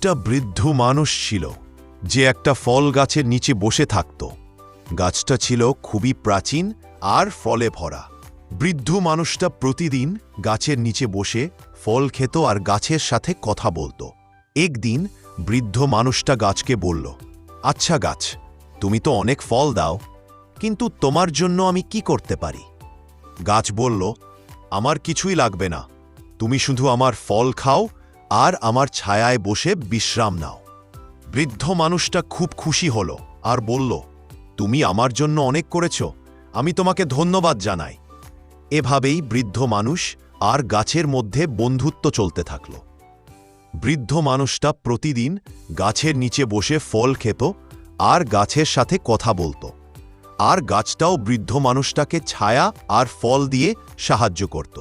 একটা বৃদ্ধ মানুষ ছিল যে একটা ফল গাছের নিচে বসে থাকত। গাছটা ছিল খুবই প্রাচীন আর ফলে ভরা। বৃদ্ধ মানুষটা প্রতিদিন গাছের নিচে বসে ফল খেত আর গাছের সাথে কথা বলত। একদিন বৃদ্ধ মানুষটা গাছকে বলল, আচ্ছা গাছ, তুমি তো অনেক ফল দাও, কিন্তু তোমার জন্য আমি কি করতে পারি? গাছ বলল, আমার কিছুই লাগবে না, তুমি শুধু আমার ফল খাও আর আমার ছায়ায় বসে বিশ্রাম নাও। বৃদ্ধ মানুষটা খুব খুশি হল আর বলল, তুমি আমার জন্য অনেক করেছ, আমি তোমাকে ধন্যবাদ জানাই। এভাবেই বৃদ্ধ মানুষ আর গাছের মধ্যে বন্ধুত্ব চলতে থাকল। বৃদ্ধ মানুষটা প্রতিদিন গাছের নিচে বসে ফল খেত আর গাছের সাথে কথা বলত, আর গাছটাও বৃদ্ধ মানুষটাকে ছায়া আর ফল দিয়ে সাহায্য করত।